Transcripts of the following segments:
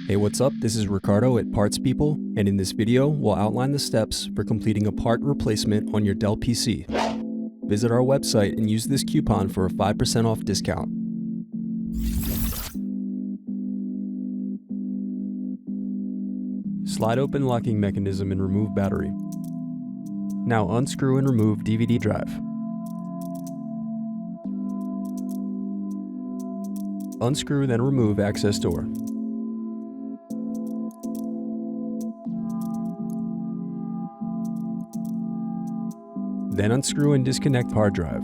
Hey, what's up? This is Ricardo at Parts People, and in this video, we'll outline the steps for completing a part replacement on your Dell PC. Visit our website and use this coupon for a 5% off discount. Slide open locking mechanism and remove battery. Now unscrew and remove DVD drive. Unscrew, then remove access door. Then unscrew and disconnect hard drive.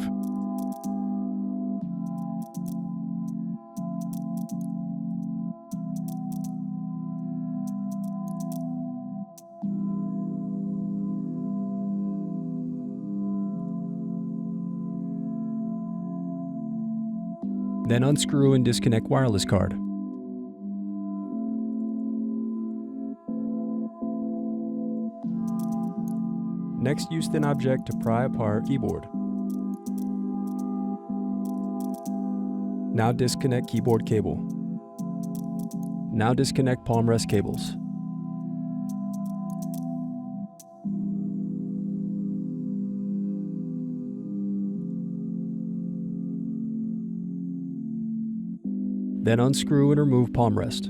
Then unscrew and disconnect wireless card. Next, use thin object to pry apart keyboard. Now disconnect keyboard cable. Now disconnect palm rest cables. Then unscrew and remove palm rest.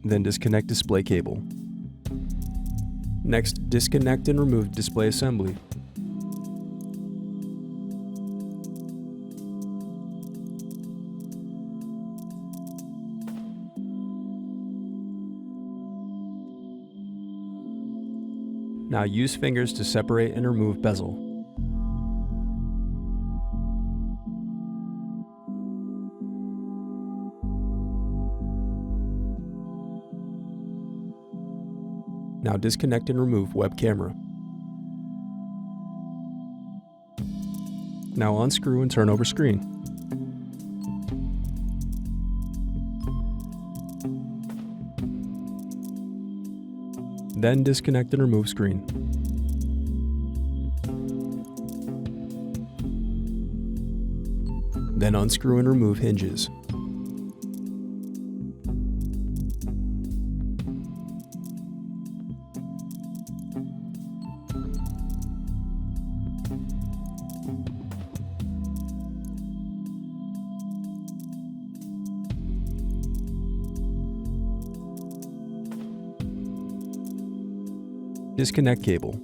Then disconnect display cable. Next, disconnect and remove display assembly. Now use fingers to separate and remove bezel. Now disconnect and remove web camera. Now unscrew and turn over screen. Then disconnect and remove screen. Then unscrew and remove hinges. Disconnect cable.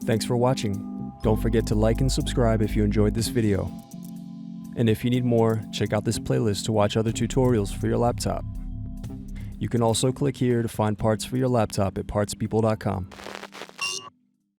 Thanks for watching. Don't forget to like and subscribe if you enjoyed this video. And if you need more, check out this playlist to watch other tutorials for your laptop. You can also click here to find parts for your laptop at partspeople.com.